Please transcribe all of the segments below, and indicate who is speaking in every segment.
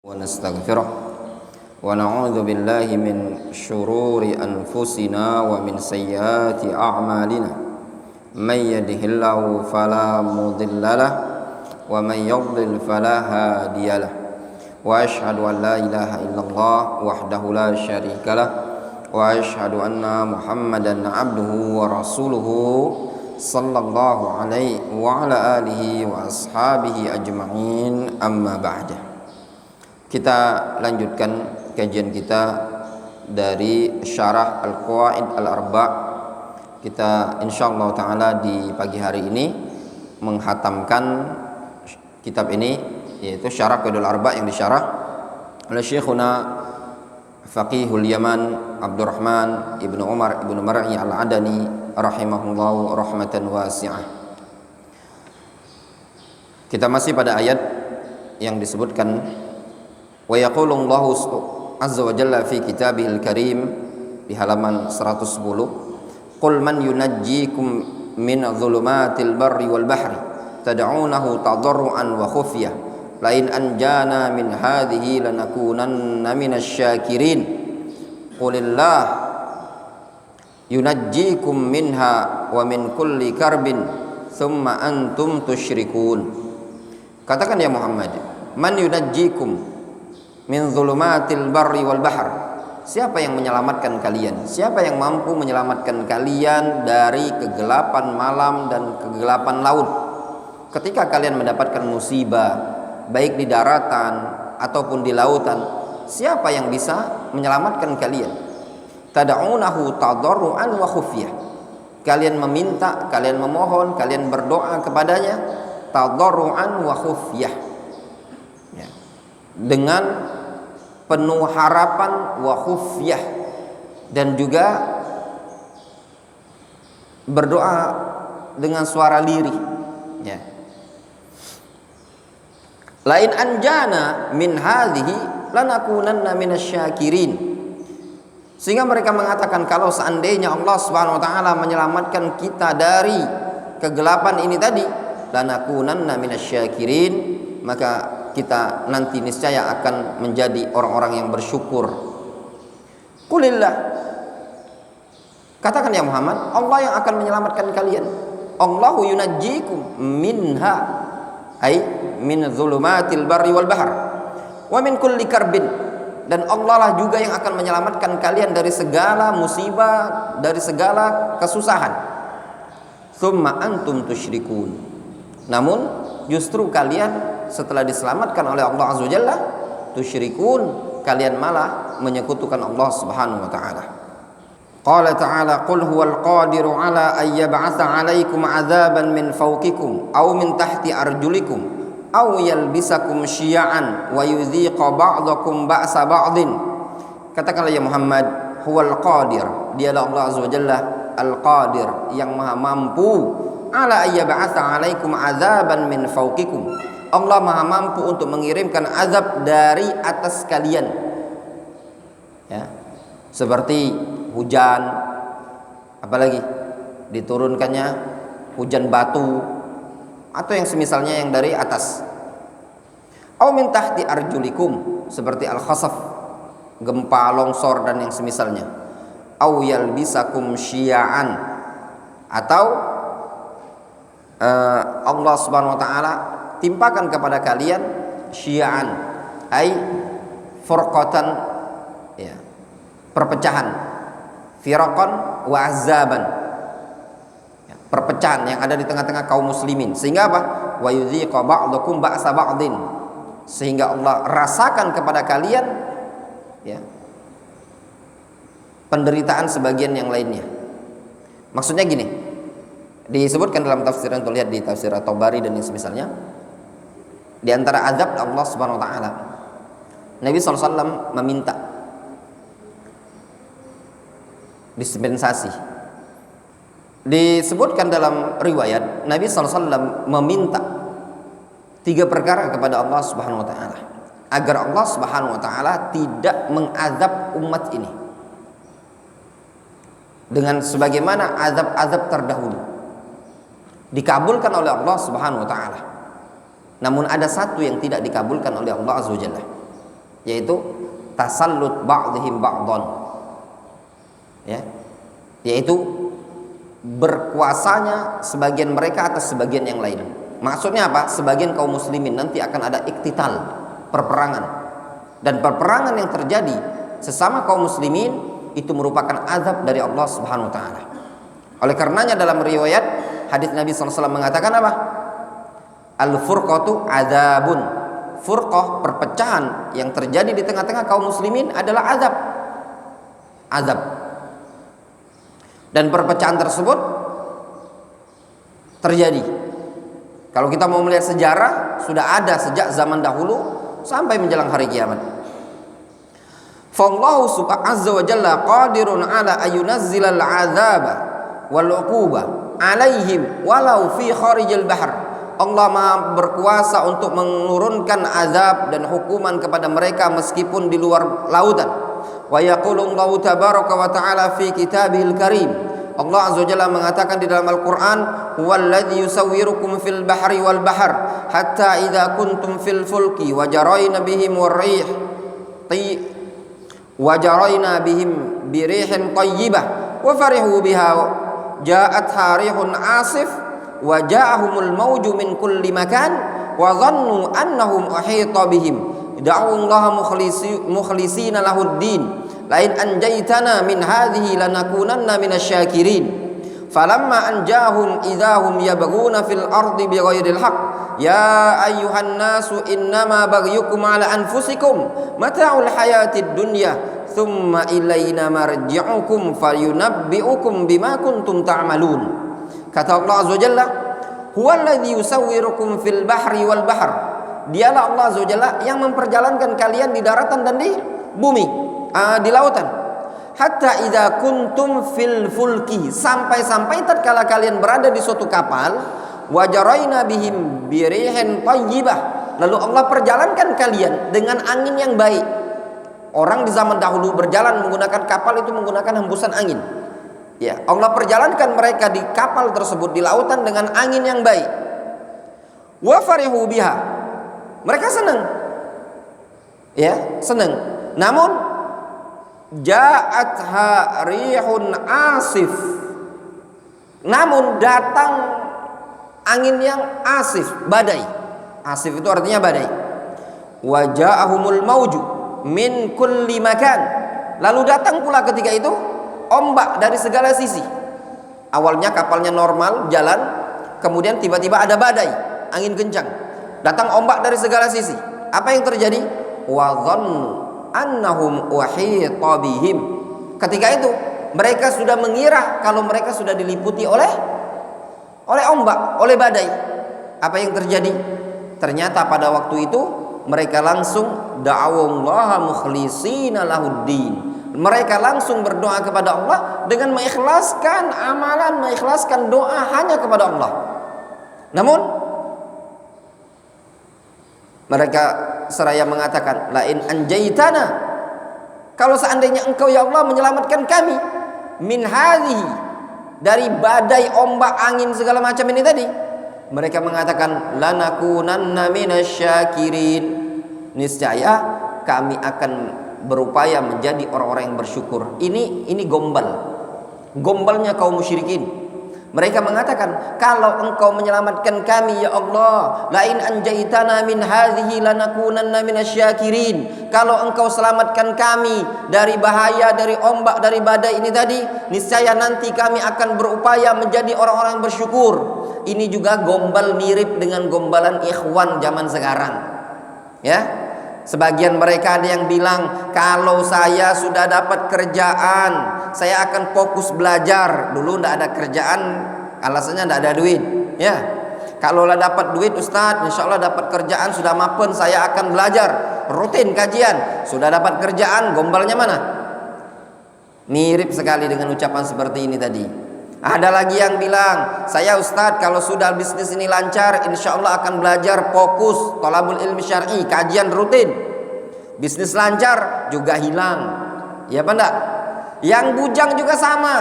Speaker 1: ونستغفره ونعوذ بالله من شرور أنفسنا ومن سيئات أعمالنا من يهده الله فلا مضل له ومن يضلل فلا هادي له وأشهد أن لا إله إلا الله وحده لا شريك له وأشهد أن محمدا عبده ورسوله صلى الله عليه وعلى آله وأصحابه أجمعين أما بعد. Kita lanjutkan kajian kita dari Syarah Al-Qawaid Al-Arba'. Kita insyaallah taala di pagi hari ini menghatamkan kitab ini, yaitu Syarah Qawaidul Arba' yang disyarah oleh Syekhuna Faqihul Yaman Abdurrahman Ibnu Umar Ibnu Mar'i Al-Adani rahimahullahu rahmatan wasi'ah. Kita masih pada ayat yang disebutkan wa yaqulu Allahu azza wa jalla fi kitabihil karim di halaman 110, qul man yunajjikum min dhulumatil barri wal bahri tad'unahu tadarruan wa khufyah la in anjana min hadhihi lanakunanna minasy syakirin qulillah yunajjikum minha wa min kulli karbin thumma antum tusyrikun. Katakan ya Muhammad, man yunajjikum min zulumatil barri wal bahr, siapa yang menyelamatkan kalian, siapa yang mampu menyelamatkan kalian dari kegelapan malam dan kegelapan laut ketika kalian mendapatkan musibah baik di daratan ataupun di lautan? Siapa yang bisa menyelamatkan kalian? Tad'unahu tadarruan wa khufyah, kalian meminta, kalian memohon, kalian berdoa kepadanya tadarruan wa khufyah, ya, dengan penuh harapan wa khufyah, dan juga berdoa dengan suara lirih, ya. Lain anjana min hadhihi lanakunanna minasy syakirin, sehingga mereka mengatakan kalau seandainya Allah Subhanahu wa taala menyelamatkan kita dari kegelapan ini tadi, lanakunanna minasy syakirin, maka kita nanti niscaya akan menjadi orang-orang yang bersyukur. Qulillah, katakan ya Muhammad, Allah yang akan menyelamatkan kalian. Allahu yunajjikum minha, ay min zulumatil barri wal bahr wa min kulli karbin, dan Allah lah juga yang akan menyelamatkan kalian dari segala musibah, dari segala kesusahan. Tsumma antum tusyrikun, namun justru kalian setelah diselamatkan oleh Allah Azza wa Jalla, tusyrikun, kalian malah menyekutukan Allah Subhanahu wa taala. Qala ta'ala, qul huwal qadiru ala ay yab'atsa 'alaikum 'adzaban min fawqikum aw min tahti arjulikum aw yalbisakum syi'an wa yudhiqa ba'dakum ba'sa ba'din. Katakanlah ya Muhammad, huwal qadir, dialah Allah Azza wa Jalla al-qadir, yang maha mampu, ala ay yab'atsa 'alaikum 'adzaban min fawqikum, Allah maha mampu untuk mengirimkan azab dari atas kalian, ya, seperti hujan, apalagi diturunkannya hujan batu atau yang semisalnya yang dari atas. Au min tahti arjulikum, seperti al-khasaf, gempa, longsor dan yang semisalnya. Au yalbisakum syi'an, atau Allah Subhanahu wa taala timpakan kepada kalian syi'an, ai furqatan, ya, perpecahan, firaqan wa azaban, ya, perpecahan yang ada di tengah-tengah kaum muslimin, sehingga apa? Wa yudhiqa ba'dakum ba'sa ba'din, sehingga Allah rasakan kepada kalian, ya, penderitaan sebagian yang lainnya. Maksudnya gini, disebutkan dalam tafsir, untuk lihat di tafsir At-Tabari dan yang semisalnya, di antara azab Allah Subhanahu wa taala, Nabi SAW meminta dispensasi. Disebutkan dalam riwayat, Nabi SAW meminta 3 perkara kepada Allah Subhanahu wa taala agar Allah Subhanahu wa taala tidak mengazab umat ini dengan sebagaimana azab-azab terdahulu, dikabulkan oleh Allah Subhanahu wa taala. Namun ada satu yang tidak dikabulkan oleh Allah Azza wa Jalla. yaitu tasallut ba'dihim ba'dhan, ya, yaitu berkuasanya sebagian mereka atas sebagian yang lain. Maksudnya apa? Sebagian kaum muslimin nanti akan ada iktital, perperangan, dan perperangan yang terjadi sesama kaum muslimin itu merupakan azab dari Allah Subhanahu wa taala. Oleh karenanya dalam riwayat hadis Nabi SAW mengatakan apa? Al-furqatu adzabun. Furqah, perpecahan yang terjadi di tengah-tengah kaum muslimin adalah azab. Azab. Dan perpecahan tersebut terjadi. Kalau kita mau melihat sejarah, sudah ada sejak zaman dahulu sampai menjelang hari kiamat. Fallahu subhanahu azza wa jalla qadirun ala ayunazzilal azaba wal uquba alaihim walau fi kharijil bahr. Allah Maha berkuasa untuk menurunkan azab dan hukuman kepada mereka meskipun di luar lautan. Wa yaqulu Allahu tabaraka wa ta'ala fi kitabihil karim. Allah azza wa jalla mengatakan di dalam Al-Qur'an, "Huwallazi yusawwirukum fil bahri wal bahr hatta idza kuntum fil fulki wa jarayna bihim war-rih wajarayna bihim birihin tayyibah wa farihu biha ja'atha rihun asif wa ja'ahumul mawju min kulli makan wa dhannu annahum uhita bihim da'u Allah mukhlisina lahuddin la in anjaytana min hadhihi lanakunanna minasyakirin falamma anjahum idahum yabghuna fil ardi bighairil haqq ya ayyuhan nasu innama baghyukum ala anfusikum mata'ul hayatid dunya thumma ilayna marji'ukum fayunabbi'ukum bima kuntum ta'malun. Kata Allah azza wajalla, huwallazi yusawwirukum fil bahri wal bahr. Dialah Allah azza wajalla yang memperjalankan kalian di daratan dan di bumi, di lautan. Hatta idza kuntum fil fulki, sampai-sampai tatkala kalian berada di suatu kapal, wajaraina bihim birihin tayyibah, lalu Allah perjalankan kalian dengan angin yang baik. Orang di zaman dahulu berjalan menggunakan kapal itu menggunakan hembusan angin. Ya, Allah perjalankan mereka di kapal tersebut di lautan dengan angin yang baik. Wa farihu biha. Mereka senang. Ya, senang. Namun ja'atha rihun asif. Namun datang angin yang asif, badai. Asif itu artinya badai. Wa ja'ahumul mauju min kulli makan. Lalu datang pula ketika itu ombak dari segala sisi. Awalnya kapalnya normal jalan, kemudian tiba-tiba ada badai, angin kencang. Datang ombak dari segala sisi. Apa yang terjadi? Wa dhannu annahum uhita bihim. Ketika itu mereka sudah mengira kalau mereka sudah diliputi oleh ombak, oleh badai. Apa yang terjadi? Ternyata pada waktu itu mereka langsung da'awallaha mukhlisina lahuddin. Mereka langsung berdoa kepada Allah dengan mengikhlaskan amalan, mengikhlaskan doa hanya kepada Allah. Namun mereka seraya mengatakan, la in anjaytana, kalau seandainya engkau ya Allah menyelamatkan kami min hadhihi, dari badai, ombak, angin segala macam ini tadi, mereka mengatakan lanakunanna minasyakirin, niscaya kami akan berupaya menjadi orang-orang yang bersyukur. Ini gombalnya kaum musyrikin. Mereka mengatakan, kalau engkau menyelamatkan kami ya Allah, la in anjaitana min hadhihi lanakunanna minasyakirin, kalau engkau selamatkan kami dari bahaya, dari ombak, dari badai ini tadi, niscaya nanti kami akan berupaya menjadi orang-orang bersyukur. Ini juga gombal mirip dengan gombalan ikhwan zaman sekarang. Ya, sebagian mereka ada yang bilang, kalau saya sudah dapat kerjaan, saya akan fokus belajar. Dulu tidak ada kerjaan, alasannya tidak ada duit. Ya, kalau lah dapat duit Ustadz, insya Allah dapat kerjaan, sudah mapen, saya akan belajar rutin kajian. Sudah dapat kerjaan, gombalnya mana? Mirip sekali dengan ucapan seperti ini tadi. Ada lagi yang bilang, saya Ustadz kalau sudah bisnis ini lancar, insya Allah akan belajar fokus thalabul ilmi syar'i, kajian rutin. Bisnis lancar juga hilang. Ya apa enggak? Yang bujang juga sama.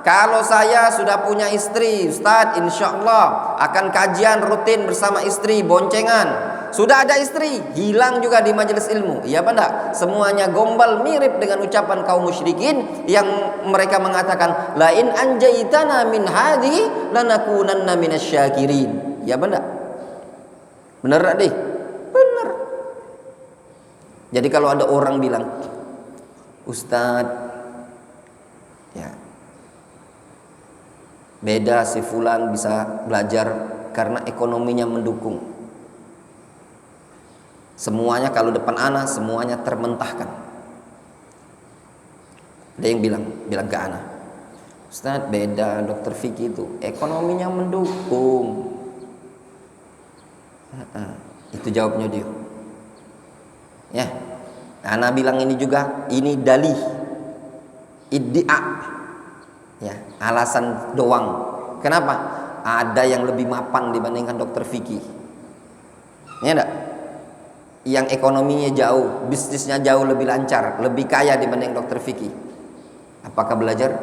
Speaker 1: Kalau saya sudah punya istri, Ustadz, insya Allah akan kajian rutin bersama istri, boncengan. Sudah ada istri, hilang juga di majelis ilmu. Iya apa enggak? Semuanya gombal, mirip dengan ucapan kaum musyrikin yang mereka mengatakan, la in anjaitana min hadhihi lanakunanna minasyakirin. Iya apa enggak? Bener enggak deh? Bener. Jadi kalau ada orang bilang, Ustadz, ya, beda si fulan bisa belajar karena ekonominya mendukung. Semuanya kalau depan anak semuanya termentahkan. Ada yang bilang ke anak, Ustadz, beda dokter Vicky itu ekonominya mendukung. Itu jawabnya dia. Ya, anak bilang ini juga, ini dalih, iddia. Ya, alasan doang. Kenapa? Ada yang lebih mapan dibandingkan dokter Vicky. Ya enggak? Yang ekonominya jauh, bisnisnya jauh lebih lancar, lebih kaya dibanding dokter Vicky. Apakah belajar?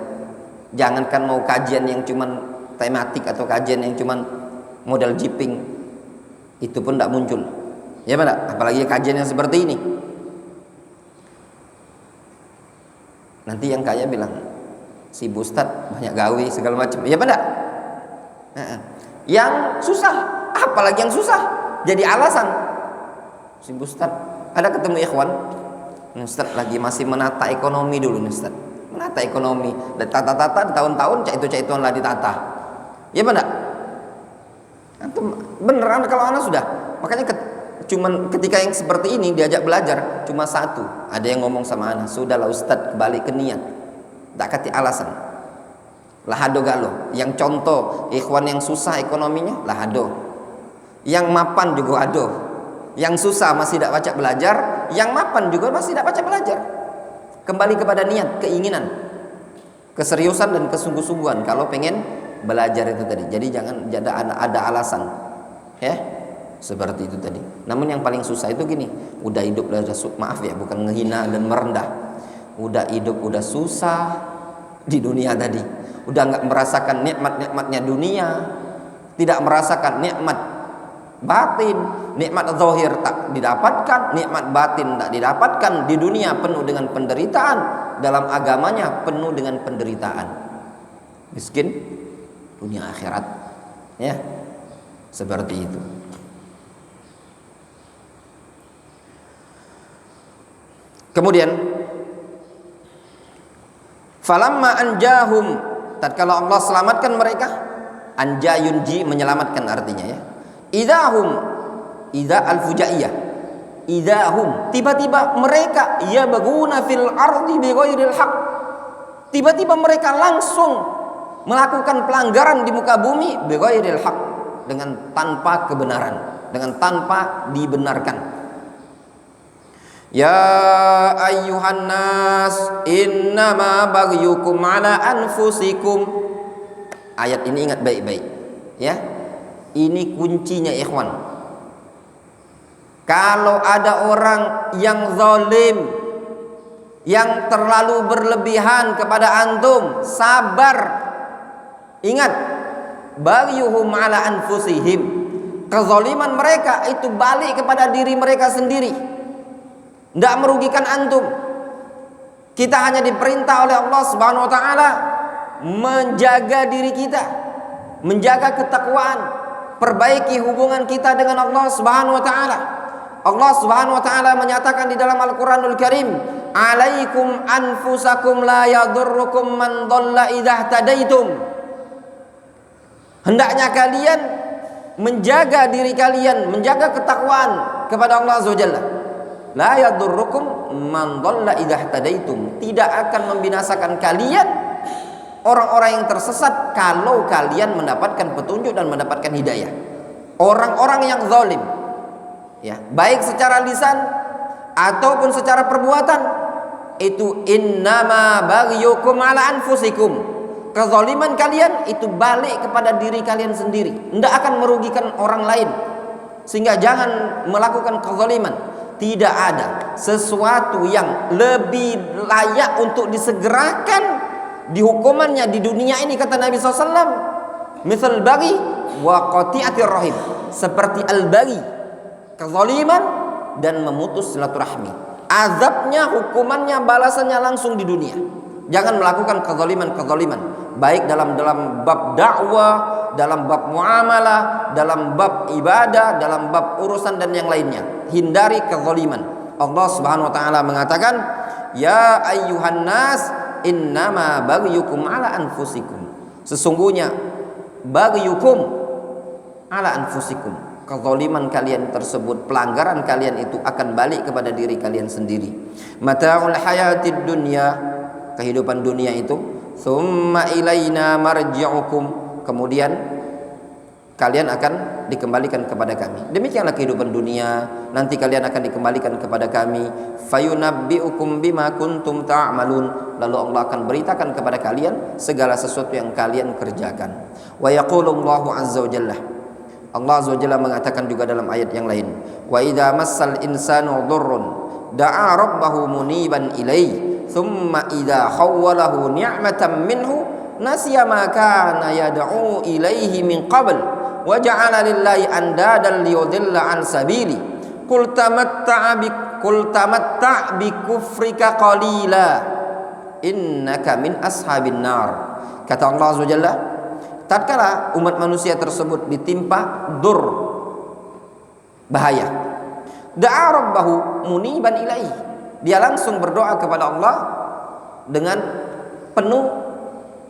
Speaker 1: Jangankan mau kajian yang cuman tematik atau kajian yang cuman model jipping, itu pun tidak muncul. Ya benar? Apalagi kajian yang seperti ini. Nanti yang kaya bilang, si Bustad banyak gawe segala macam. Ya benar? Yang susah, apalagi yang susah jadi alasan. Si Ustaz, ada ketemu ikhwan, Ustaz lagi masih menata ekonomi dulu nih Ustaz. Menata ekonomi, tata-tata tahun-tahun caitu-caituan lah ditata. Ya benar? Beneran kalau anak sudah. Makanya cuman ketika yang seperti ini diajak belajar cuma satu. Ada yang ngomong sama anak, sudahlah Ustaz, kembali ke niat. Tak kati alasan. Lahado galo. Yang contoh ikhwan yang susah ekonominya, lahado. Yang mapan juga ado. Yang susah masih tidak baca belajar, yang mapan juga masih tidak baca belajar. Kembali kepada niat, keinginan, keseriusan dan kesungguh-sungguhan kalau pengen belajar itu tadi. Jadi jangan ada alasan, ya seperti itu tadi. Namun yang paling susah itu gini, udah hidup udah maaf ya, bukan ngehina dan merendah. Udah hidup udah susah di dunia tadi, udah nggak merasakan nikmat-nikmatnya dunia, tidak merasakan nikmat batin, nikmat zahir tak didapatkan, nikmat batin tak didapatkan. Di dunia penuh dengan penderitaan, dalam agamanya penuh dengan penderitaan. Miskin dunia akhirat, ya seperti itu. Kemudian falamma anjahum, tatkala Allah selamatkan mereka, anja yunji menyelamatkan artinya ya. Idahum, idah al-fujaiyah, idahum, tiba-tiba mereka ya baguna fil ardi bighairil haq, tiba-tiba mereka langsung melakukan pelanggaran di muka bumi bighairil haq, dengan tanpa kebenaran, dengan tanpa dibenarkan. Ya ayyuhan nas innama baghyukum ala anfusikum. Ayat ini ingat baik-baik ya. Ini kuncinya ikhwan. Kalau ada orang yang zalim, yang terlalu berlebihan kepada antum, sabar. Ingat, baghyuhum ala anfusihim. Kezaliman mereka itu balik kepada diri mereka sendiri. Tidak merugikan antum. Kita hanya diperintah oleh Allah Subhanahu wa taala menjaga diri kita, menjaga ketakwaan, perbaiki hubungan kita dengan Allah Subhanahu wa taala. Allah Subhanahu wa taala menyatakan di dalam Al-Qur'anul Karim, "Alaikum anfusakum la yadurrukum man dhalla idza tadaitum." Hendaknya kalian menjaga diri kalian, menjaga ketakwaan kepada Allah Azza wa Jalla. La yadurrukum man dhalla idza tadaitum. Tidak akan membinasakan kalian orang-orang yang tersesat kalau kalian mendapatkan petunjuk dan mendapatkan hidayah. Orang-orang yang zalim, ya, baik secara lisan ataupun secara perbuatan, itu innama baghyukum ala anfusikum. Kezaliman kalian itu balik kepada diri kalian sendiri, tidak akan merugikan orang lain. Sehingga jangan melakukan kezaliman. Tidak ada sesuatu yang lebih layak untuk disegerakan di hukumannya di dunia ini, kata Nabi SAW, misal bagi wa qati'atir rahim, seperti al-bagi, kezaliman dan memutus silaturahmi. Azabnya, hukumannya, balasannya langsung di dunia. Jangan melakukan kezaliman-kezaliman, baik dalam bab dakwah, dalam bab muamalah, dalam bab ibadah, dalam bab urusan dan yang lainnya. Hindari kezaliman. Allah Subhanahu wa taala mengatakan, "Ya ayyuhan nas, innama baghiyukum ala anfusikum." Sesungguhnya baghiyukum ala anfusikum, kezaliman kalian tersebut, pelanggaran kalian itu akan balik kepada diri kalian sendiri. Mata'ul hayatid dunya, kehidupan dunia itu, summa ilaina marji'ukum, kemudian kalian akan dikembalikan kepada kami. Demikianlah kehidupan dunia, nanti kalian akan dikembalikan kepada kami. Fayunabbi'ukum bima kuntum ta'malun, lalu Allah akan beritakan kepada kalian segala sesuatu yang kalian kerjakan. Wa yaqulu Allahu azza wa jalla, Allah azza wa jalla mengatakan juga dalam ayat yang lain, wa idza massal insanu dhurrun da'a rabbahu muniban ilaihi thumma idza khawwalahu ni'matan minhu nasiya ma kana yad'u ilaihi min qabl wa ja'ala lillahi andadan liyudilla an sabili qul tamatta' bi kufrika qalila innaka min ashabin nar. Kata Allah azza wa jalla, tatkala umat manusia tersebut ditimpa dur, bahaya, da'a rabbahu muniban ilaihi, dia langsung berdoa kepada Allah dengan penuh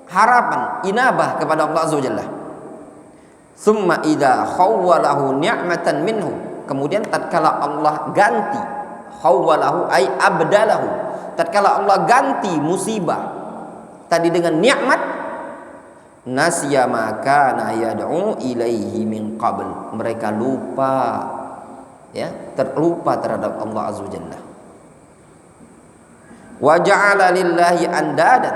Speaker 1: harapan, inabah kepada Allah azza wa jalla. Summa idza khawwalahu ni'matan minhu, kemudian tatkala Allah ganti, khawwalahu ay abdalahu, tatkala Allah ganti musibah tadi dengan nikmat, nasiya ma kana yad'u ilaihi min qabl, mereka lupa, ya, terlupa terhadap Allah azza wa jalla. Wa ja'ala lillahi andadan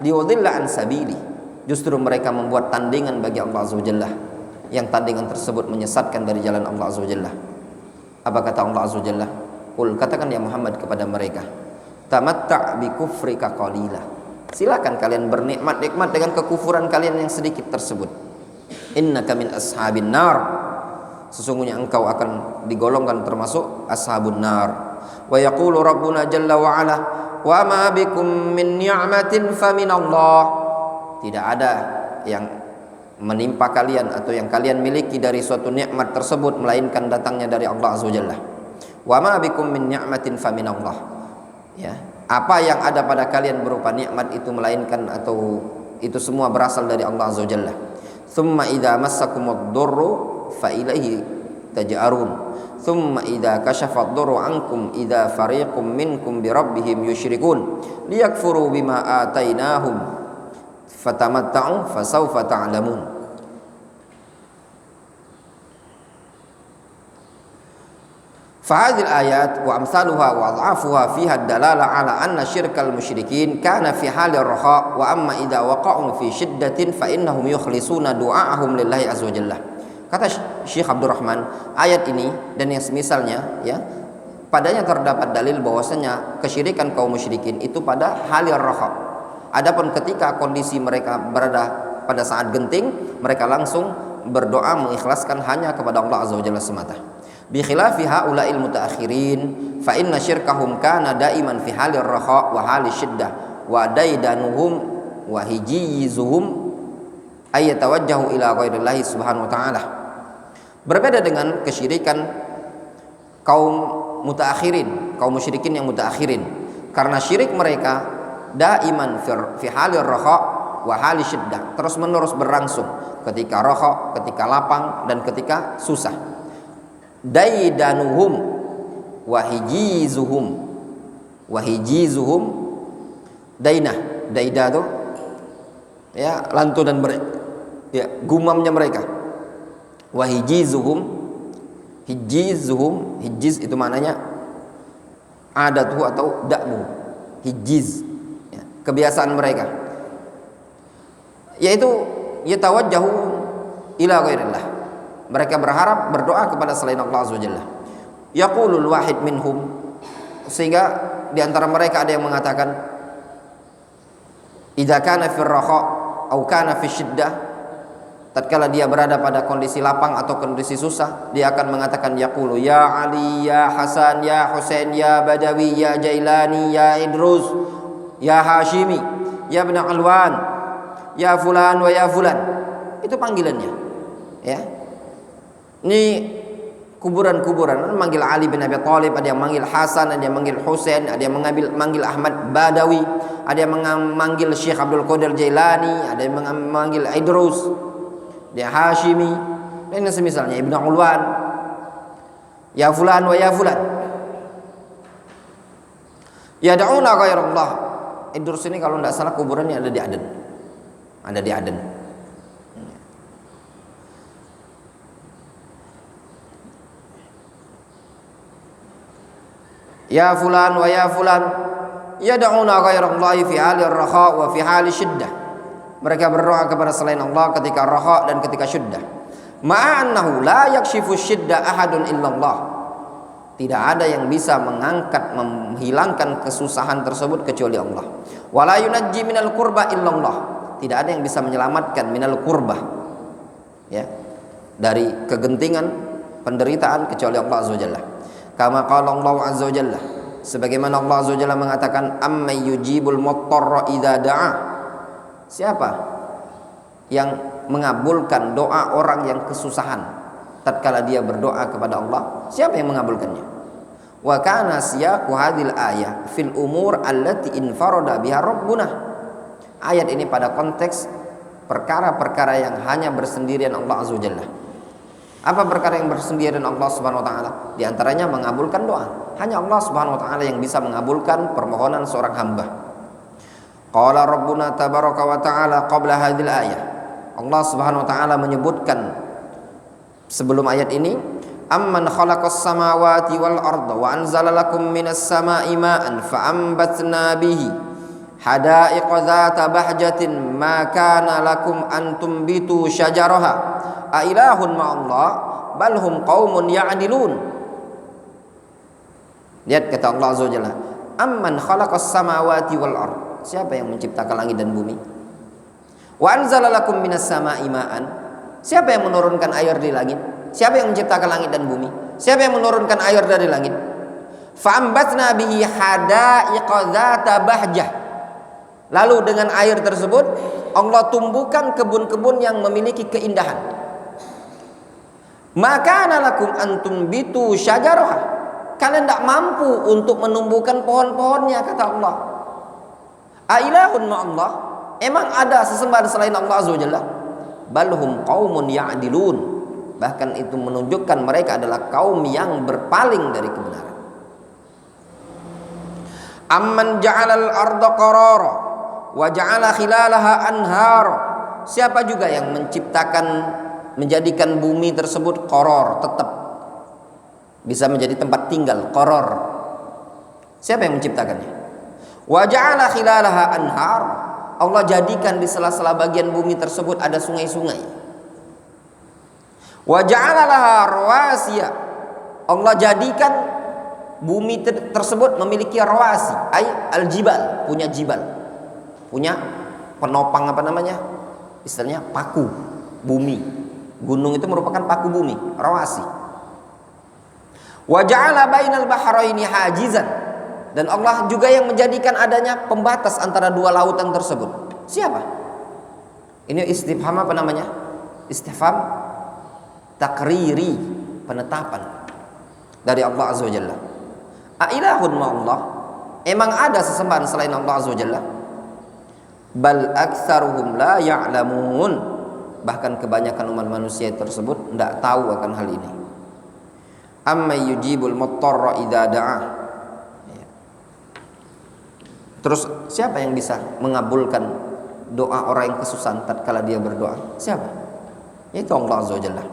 Speaker 1: liyudilla an sabili, justru mereka membuat tandingan bagi Allah azza wa jalla, yang tandingan tersebut menyesatkan dari jalan Allah azza wa jalla. Apa kata Allah azza wa jalla? Qul, katakan ya Muhammad kepada mereka, tamatta' bi kufrika qalila, silakan kalian bernikmat-nikmat dengan kekufuran kalian yang sedikit tersebut. Innaka min ashabin nar, sesungguhnya engkau akan digolongkan termasuk ashabun nar. Wa yaqulu rabbuna jalla wa ala, wa ma bikum min ni'matin famin Allah, tidak ada yang menimpa kalian atau yang kalian miliki dari suatu nikmat tersebut melainkan datangnya dari Allah azza wa jalla. Wa ma bikum min ni'matin famin Allah, ya, apa yang ada pada kalian berupa nikmat itu melainkan atau itu semua berasal dari Allah azza wa jalla. Thumma idza massakumud durru fa ilaihi taj'arun thumma idza kashafa ad-durru ankum idza fariqum minkum bi rabbihim yusyrikun liyakfuru bima atainahum fatamatta'u fasawfa ta'lamun. فهذه الآيات وأمثالها وأضعافها فيها الدلالة على أن شرك المشركين كان في حال الرخاء، وأما إذا وقعوا في شدة فإنهم يخلصون دعاءهم لله عز وجل. Kata Syekh Abdul Rahman, ayat ini dan yang semisalnya, ya, padanya terdapat dalil bahwasanya kesyirikan kaum musyrikin itu pada halir raha. Adapun ketika kondisi mereka berada pada saat genting, mereka langsung berdoa mengikhlaskan hanya kepada Allah azza wajalla semata. Bi khilafi haula'il mutaakhirin fa inna syirkahum kana daiman fi halir raha wa halis syiddah wa daidanuhum wa hijizuhum ay yatawajjahu ila ghairillahi subhanahu wa ta'ala. Berbeda dengan kesyirikan kaum mutaakhirin, kaum musyrikin yang mutaakhirin, karena syirik mereka daiman fi halir raha wa halis syiddah, terus menerus berlangsung ketika raha, ketika lapang dan ketika susah. Daidanuhum wa hijizuhum dainah, daida itu ya lantunan mereka, ya gumamnya mereka. Wa hijizuhum, hijiz itu maknanya adatuhu atau da'mu, hijiz, ya, kebiasaan mereka, yaitu yatawajjahu ila ghairillah, mereka berharap berdoa kepada selain Allah azza wajalla. Yaqulul wahid minhum, sehingga di antara mereka ada yang mengatakan, idza kana fi ar-raha atau kana fi syiddah, tatkala dia berada pada kondisi lapang atau kondisi susah, dia akan mengatakan yaqulu ya Ali, ya Hasan, ya Husain, ya Badawi, ya Jailani, ya Idrus, ya Hashimi, ya Ibn Alwan, ya fulan wa ya fulan. Itu panggilannya. Ya. Ini kuburan-kuburan, manggil Ali bin Abi Thalib, ada yang manggil Hasan, ada yang manggil Husain, ada yang manggil Ahmad Badawi, ada yang manggil Syekh Abdul Qadir Jailani, ada yang manggil Idrus, dia Hashimi, dan semisalnya Ibnu Ulwan, ya fulan wa ya fulan. Yad'una ghairallah. Idrus ini kalau tidak salah kuburannya ada di Aden. Ada di Aden. Ya fulan wa ya fulan yad'una ghairallahi fi hali ar-raha wa fi hali syiddah. Mereka berdoa kepada selain Allah ketika raha dan ketika syiddah. Ma'annahu la yakshifu syiddah ahadun illallah. Tidak ada yang bisa mengangkat, menghilangkan kesusahan tersebut kecuali Allah. Wala yunajji minal qurba illallah. Tidak ada yang bisa menyelamatkan minal qurbah, ya, dari kegentingan, penderitaan kecuali Allah Azza wa Jalla. Kama qala Allah Azza wa Jalla, sebagaimana Allah Azza wa Jalla mengatakan amman yujibul muttarra idza da'a. Siapa yang mengabulkan doa orang yang kesusahan tatkala dia berdoa kepada Allah? Siapa yang mengabulkannya? Wa kana siyaqu hadhil ayah fil umur allati infarada biha rabbuna. Ayat ini pada konteks perkara-perkara yang hanya bersendirian Allah Azza wa Jalla. Apa perkara yang bersendirian Allah Subhanahu wa taala? Di antaranya mengabulkan doa. Hanya Allah Subhanahu wa taala yang bisa mengabulkan permohonan seorang hamba. Qala Rabbuna tabaraka wa taala qabla hadhil ayah. Allah Subhanahu wa taala menyebutkan sebelum ayat ini, amman khalaqas samawati wal arda wa anzala lakum minas sama'i ma'an fa ambatna bihi hadaiqa dzata bahjatin ma kana lakum an tumbitu syajaraha a ilahun ma'allah bal hum qaumun ya'dilun. Lihat kata Allah Azza wa Jalla, amman khalaqas samawati wal ard. Siapa yang menciptakan langit dan bumi? Wa anzala lakum minas sama'i ma'an. Siapa yang menurunkan air di langit? Siapa yang menciptakan langit dan bumi? Siapa yang menurunkan air dari langit? Fa ambatna bihi hadaiqa dzata bahjah. Lalu dengan air tersebut Allah tumbuhkan kebun-kebun yang memiliki keindahan. Maka lakum antum bitu syajaraha. Kalian tidak mampu untuk menumbuhkan pohon-pohonnya, kata Allah. Ailahun ma'allah. Emang ada sesembahan selain Allah Azza wa Jalla? Balhum qaumun ya'dilun. Bahkan itu menunjukkan mereka adalah kaum yang berpaling dari kebenaran. Amman ja'alal arda qarara wa ja'ala khilalaha anhar. Siapa juga yang menciptakan, menjadikan bumi tersebut qaror, tetap bisa menjadi tempat tinggal, qaror. Siapa yang menciptakannya? Wa ja'ala khilalaha anhar. Allah jadikan di sela-sela bagian bumi tersebut ada sungai-sungai. Wa ja'ala laha rawasiya. Allah jadikan bumi tersebut memiliki rawasi, ay al-jibal, punya jibal. Punya penopang apa namanya? Istilahnya paku bumi. Gunung itu merupakan paku bumi, rawasi. Wa ja'ala bainal bahraini hajizan. Dan Allah juga yang menjadikan adanya pembatas antara dua lautan tersebut. Siapa? Ini istifham apa namanya? Istifham takriri, penetapan dari Allah Azza wa Jalla. A ilahun ma'allah. Emang ada sesembahan selain Allah Azza wa Jalla? Bal aktsaruhum la ya'lamun. Bahkan kebanyakan umat manusia tersebut tidak tahu akan hal ini. Amma yujibul muttarra idza da'a. Terus siapa yang bisa mengabulkan doa orang yang kesusahan tatkala dia berdoa? Siapa? Yaitu Allah Azza wa Jalla.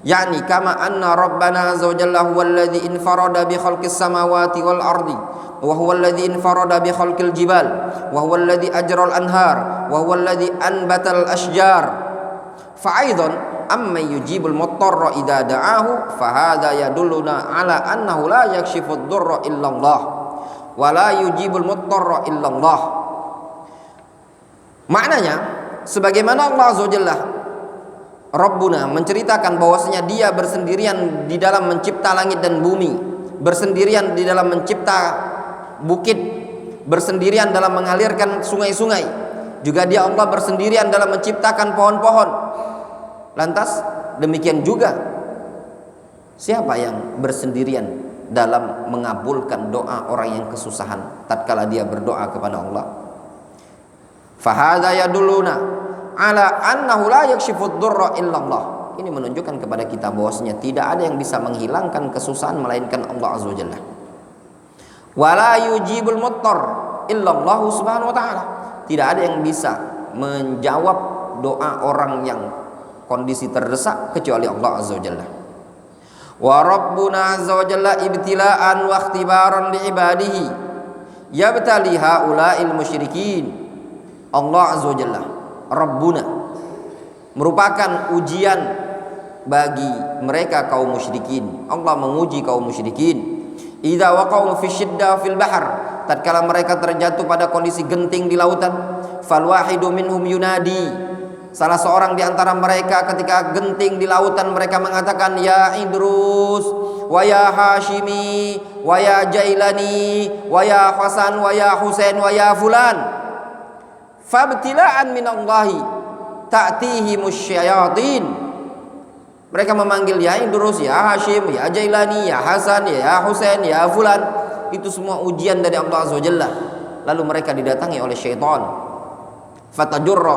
Speaker 1: Yani kama anna Rabbana Azza wa Jalla huwal ladzi infarada bi khalqis samawati wal ardi wa huwal ladzi infarada bi khalqil jibal wa huwal ladzi ajral anhar wa huwal ladzi anbatal ashjar. Fa aidan amma yujibul muttarra idza da'ahu fa hadha yadulluna ala annahu la yakshifu ad-durra illa Allah wa la yujibul muttarra illa Allah. Maknanya sebagaimana Allah Azza wa Jalla Rabbuna menceritakan bahwasanya dia bersendirian di dalam mencipta langit dan bumi, bersendirian di dalam mencipta bukit, bersendirian dalam mengalirkan sungai-sungai, juga dia Allah bersendirian dalam menciptakan pohon-pohon. Lantas demikian juga siapa yang bersendirian dalam mengabulkan doa orang yang kesusahan tatkala dia berdoa kepada Allah? Fahadha yadulluna ala annahu la yakshifud durra illallah. Ini menunjukkan kepada kita bahwasanya tidak ada yang bisa menghilangkan kesusahan melainkan Allah Azza wa Jalla. Wala yujibul muttar illallah subhanahu wa ta'ala. Tidak ada yang bisa menjawab doa orang yang kondisi terdesak kecuali Allah Azza wa Jalla. Wa rabbuna azza wa jalla ibtila'an wa ikhtibaran li ibadihi yabtali haula'il musyrikin. Allah Azza wa Jalla Rabbuna merupakan ujian bagi mereka kaum musyrikin. Allah menguji kaum musyrikin. Idza waqa'u fi syiddah fil bahr, tatkala mereka terjatuh pada kondisi genting di lautan, fal wahidu minhum yunadi, salah seorang di antara mereka ketika genting di lautan mereka mengatakan ya Idrus wa ya Hashimi wa ya Jailani wa ya Hasan wa ya Husain wa ya fulan. Fabtilaan minallahi ta'tihimus syayatin. Mereka memanggil ya Idrus, ya Hashim, ya Jailani, ya Hasan, ya Husain, ya fulan. Itu semua ujian dari Allah Azza wa Jalla. Lalu mereka didatangi oleh syaitan. Fatajurra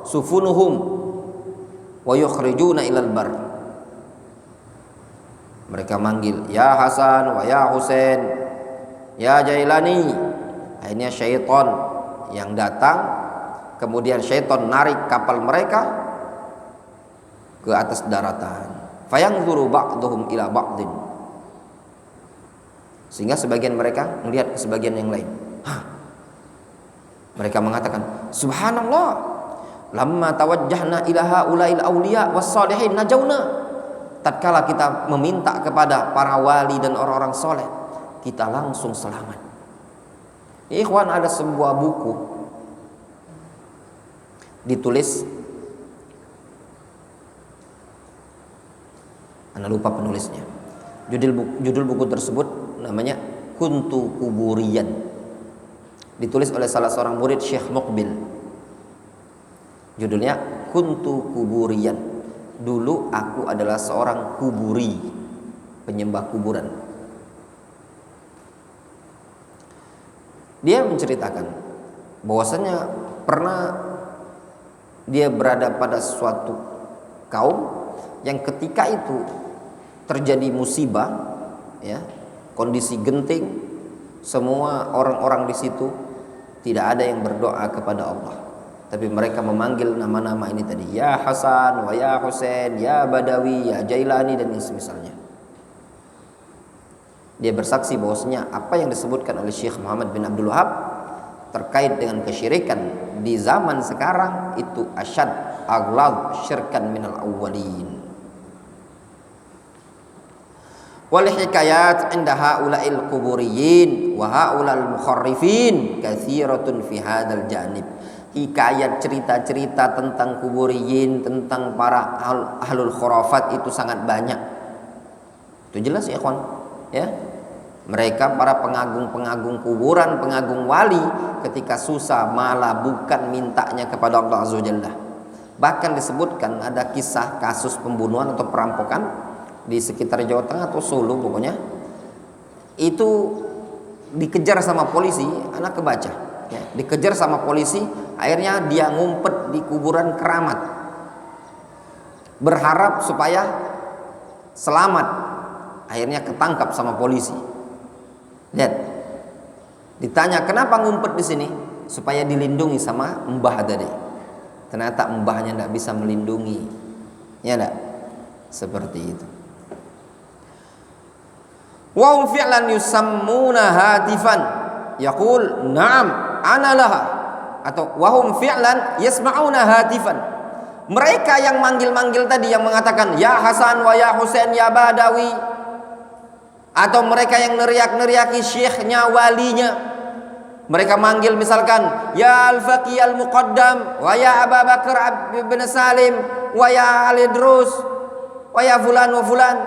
Speaker 1: sufunuhum wa yukhrijuna ilal bar. Mereka manggil ya Hasan wa ya Husain, ya Jailani. Akhirnya syaitan yang datang, kemudian syaitan narik kapal mereka ke atas daratan. Fayanzuru ba'dhum ila ba'din, sehingga sebagian mereka melihat ke sebagian yang lain. Mereka mengatakan subhanallah, lamma tawajjahna ila haula'il awliya was salihin najawna. Tatkala kita meminta kepada para wali dan orang-orang soleh, kita langsung selamat. Ikhwan, ada sebuah buku ditulis, Anda lupa penulisnya. Judul buku tersebut namanya Kuntu Kuburiyan. Ditulis oleh salah seorang murid Syekh Muqbil. Judulnya Kuntu Kuburiyan. Dulu aku adalah seorang kuburi, penyembah kuburan. Dia menceritakan bahwasanya pernah dia berada pada suatu kaum yang ketika itu terjadi musibah, ya, kondisi genting, semua orang-orang di situ tidak ada yang berdoa kepada Allah, tapi mereka memanggil nama-nama ini tadi, ya Hasan, wa ya Husain, ya Badawi, ya Jailani dan yang semisalnya. Dia bersaksi bahwasanya apa yang disebutkan oleh Syekh Muhammad bin Abdul Wahab terkait dengan kesyirikan di zaman sekarang itu asyad aghlab syirkan minal awwalin. Wal hikayat inda haula'il quburiyin wa haula'il mukharrifin katsiratun fi hadzal janib. Hikayat, cerita-cerita tentang kuburiyin, tentang para ahlul khurafat itu sangat banyak. Itu jelas ya kawan, ya. Mereka para pengagung-pengagung kuburan, pengagung wali, ketika susah malah bukan mintanya kepada Allah Azza wa Jalla. Bahkan disebutkan ada kisah kasus pembunuhan atau perampokan di sekitar Jawa Tengah atau Solo pokoknya. Itu dikejar sama polisi, anak kebaca, ya, dikejar sama polisi, akhirnya dia ngumpet di kuburan keramat, berharap supaya selamat. Akhirnya ketangkap sama polisi. Lihat, ditanya kenapa ngumpet di sini, supaya dilindungi sama mbah tadi. Ternyata mbahnya tidak bisa melindungi, ya enggak? Seperti itu. Wa hum fi'lan yusammuna hatifan yaqul na'am ana laha, atau wa hum fi'lan yasma'una hatifan. Mereka yang manggil-manggil tadi, yang mengatakan ya Hasan wa ya Husain ya Badawi, atau mereka yang neriak-neriaki syekhnya, walinya, Mereka manggil misalkan ya Al-Faqih Al-Muqaddam, wa ya Abu Bakar bin Salim, wa ya Al-Idrus, wa ya fulan wa fulan.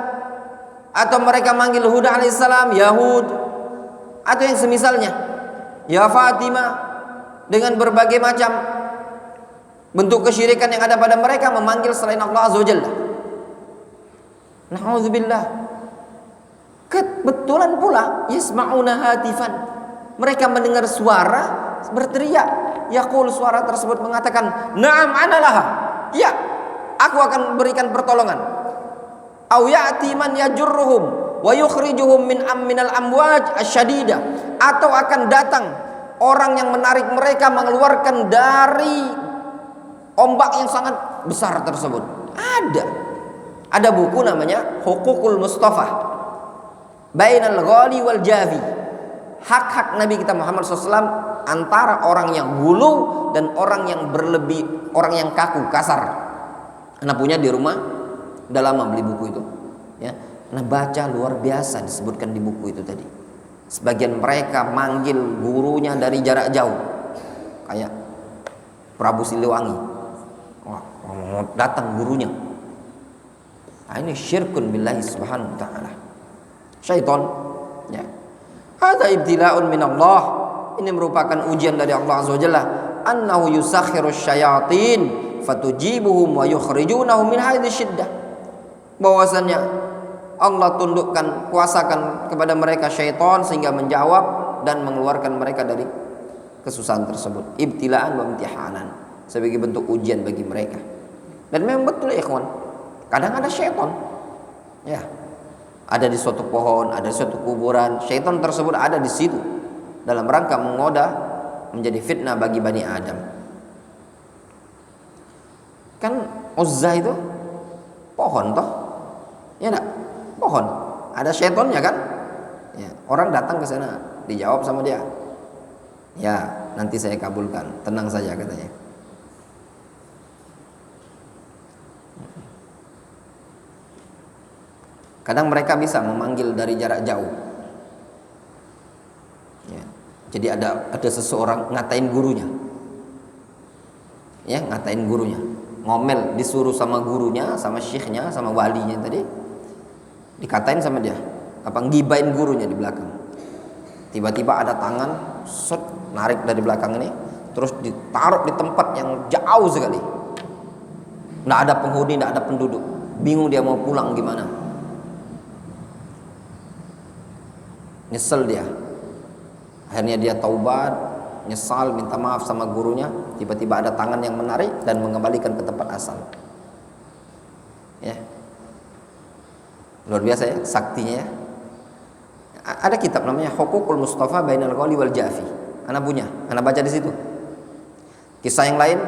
Speaker 1: Atau mereka manggil Huda alaihissalam, Yahud, atau yang semisalnya, ya Fatimah, dengan berbagai macam bentuk kesyirikan yang ada pada mereka, memanggil selain Allah Azza wa Jalla. Na'udzubillah. Kebetulan pula yasma'una hatifan, mereka mendengar suara berteriak, yaqul, suara tersebut mengatakan, na'am analaha, ya, aku akan berikan pertolongan. Au ya'ti man yajurruhum wa yukhrijuhum minal amwaj asyadida, atau akan datang orang yang menarik mereka, mengeluarkan dari ombak yang sangat besar tersebut. Ada buku namanya Huququl Mustafa Bainal Ghali wal Jafi, hak-hak Nabi kita Muhammad SAW antara orang yang hulu dan orang yang berlebih, orang yang kaku, kasar. Anak punya di rumah, udah lama beli buku itu, ya. Nah, baca luar biasa disebutkan di buku itu tadi. Sebagian mereka manggil gurunya dari jarak jauh, kayak Prabu Siliwangi. Wah, datang gurunya. Nah, ini syirkun billahi subhanahu wa ta'ala. Syaitan, ya. Hadza ibtila'un min Allah. Ini merupakan ujian dari Allah Azza wa Jalla. Annahu yusakhirus syayatin fatujibuhum wa yukhrijunahum min hadhihi syiddah. Bahwasannya Allah tundukkan, kuasakan kepada mereka syaitan sehingga menjawab dan mengeluarkan mereka dari kesusahan tersebut. Ibtila'an wa imtihanan, sebagai bentuk ujian bagi mereka. Dan memang betul ya ikhwan, kadang ada syaitan, ya, ada di suatu pohon, ada di suatu kuburan. Syaitan tersebut ada di situ dalam rangka menggoda, menjadi fitnah bagi Bani Adam. Kan Uzza itu pohon toh, ya enggak? Pohon, ada syaitannya kan? Ya, orang datang ke sana, dijawab sama dia, ya nanti saya kabulkan, tenang saja katanya. Kadang mereka bisa memanggil dari jarak jauh, ya. Jadi ada seseorang ngatain gurunya, ya, ngatain gurunya, ngomel, disuruh sama gurunya, sama syekhnya, sama walinya tadi, dikatain sama dia, apa ngibain gurunya di belakang. Tiba-tiba ada tangan set narik dari belakang ini, terus ditaruh di tempat yang jauh sekali. Nggak ada penghuni, nggak ada penduduk. Bingung dia mau pulang gimana. Nyesel dia. Akhirnya dia taubat, nyesal, minta maaf sama gurunya. Tiba-tiba ada tangan yang menarik dan mengembalikan ke tempat asal. Ya. Luar biasa ya saktinya ya. Ada kitab namanya Huququl Mustafa Bainal Ghali wal Jafi. Anak punya, anak baca di situ. Kisah yang lain.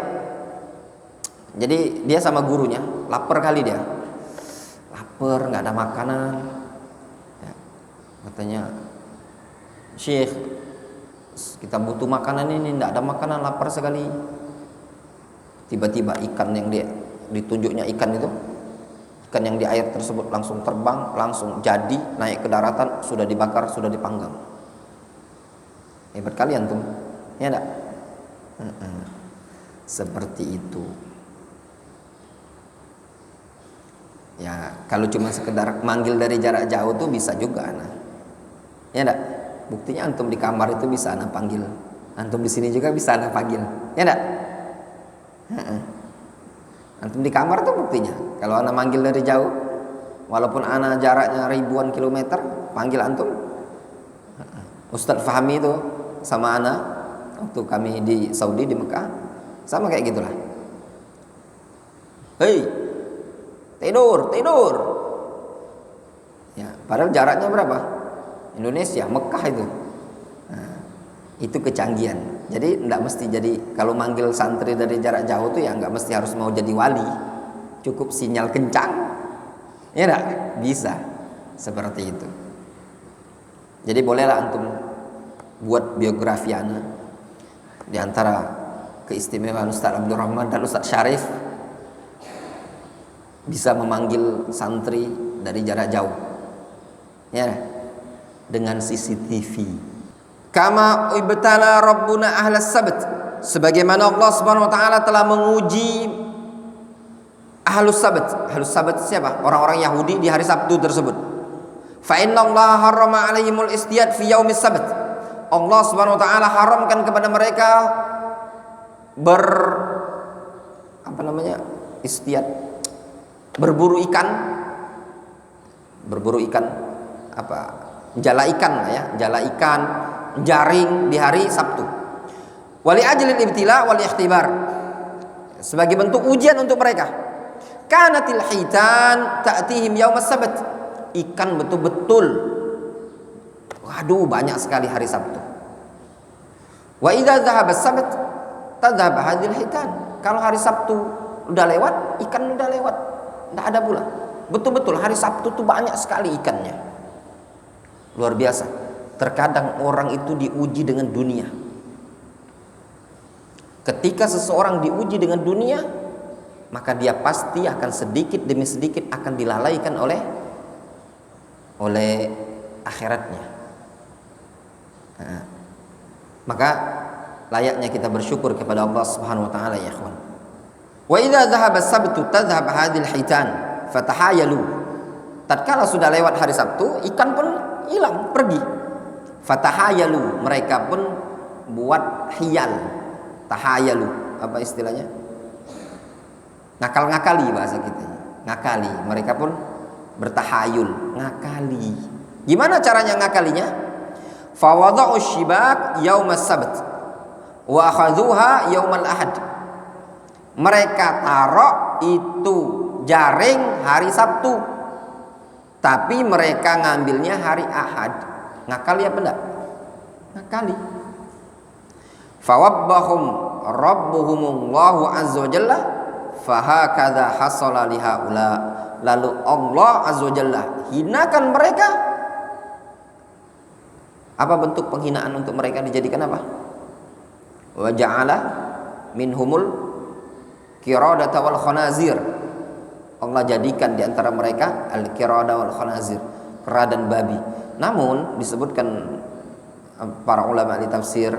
Speaker 1: Jadi dia sama gurunya, lapar kali dia. Lapar, nggak ada makanan. Ya. Katanya, Syekh, kita butuh makanan ini, nggak ada makanan, lapar sekali. Tiba-tiba ikan yang dia ditunjuknya ikan itu, ikan yang di air tersebut langsung terbang, langsung jadi, naik ke daratan, sudah dibakar, sudah dipanggang. Hebat kalian tuh, ya enggak? Seperti itu. Ya, kalau cuma sekedar manggil dari jarak jauh tuh bisa juga, nah. Ya enggak? Buktinya antum di kamar itu bisa ana panggil, antum di sini juga bisa ana panggil, ya enggak? Antum di kamar tuh buktinya. Kalau ana manggil dari jauh, walaupun ana jaraknya ribuan kilometer, panggil antum. Ustadz Fahmi itu sama ana waktu kami di Saudi, di Mekah, sama kayak gitulah. Hei, tidur. Ya, padahal jaraknya berapa? Indonesia, Mekah itu. Nah, itu kecanggihan. Jadi enggak mesti jadi, kalau manggil santri dari jarak jauh tuh ya enggak mesti harus mau jadi wali. Cukup sinyal kencang. Ya enggak? Bisa. Seperti itu. Jadi bolehlah antum buat biografi ana. Di antara keistimewaan Ustaz Abdul Rahman dan Ustaz Syarif, bisa memanggil santri dari jarak jauh. Ya, dengan CCTV. Kama ibtala rabbuna ahlas sabt, sebagaimana Allah Subhanahu wa taala telah menguji ahlus sabt. Ahlus sabt siapa? Orang-orang Yahudi di hari Sabtu tersebut. Fa innallaha harrama 'alaihimul istiyad fi yaumis sabt. Allah Subhanahu wa taala haramkan kepada mereka istiyad, berburu ikan, jala ikan ya, jala ikan, jaring di hari Sabtu. Wali ajlil ibtila wal ikhtibar, sebagai bentuk ujian untuk mereka. Kanatil hitan ta'tihim yaumas sabt, ikan betul-betul waduh banyak sekali hari Sabtu. Wa idza dhahaba sabt tadhhab hadhil hitan, kalau hari Sabtu udah lewat, ikan udah lewat, enggak ada pula. Betul-betul hari Sabtu tuh banyak sekali ikannya. Luar biasa. Terkadang orang itu diuji dengan dunia. Ketika seseorang diuji dengan dunia, maka dia pasti akan sedikit demi sedikit akan dilalaikan oleh akhiratnya. Nah, maka layaknya kita bersyukur kepada Allah Subhanahu wa taala ya ikhwan. Wa idza dhahaba as-sabtu tadhhab hadhil hitan fatahayalu. Tatkala sudah lewat hari Sabtu, ikan pun hilang, pergi. Fatahayalu, mereka pun buat hiyal. Tahayalu, apa istilahnya? Ngakali bahasa kita. Ngakali, mereka pun bertahayul, ngakali. Gimana caranya ngakalinya? Fawada'u syibak yaumas sabt wa akhadhuha yaumal ahad. Mereka taruh itu jaring hari Sabtu, tapi mereka ngambilnya hari Ahad. Ngakali apa enggak? Ngakali. Fawabbahum rabbuhumullahu azza wa jalla fahakadha hasala lihaula. Lalu Allah azza wa jalla hinakan mereka. Apa bentuk penghinaan untuk mereka dijadikan apa? Wa ja'ala minhumul qiradata wal khanazir. Allah jadikan di antara mereka al-qirada wal khanazir, kera dan babi. Namun disebutkan para ulama ahli tafsir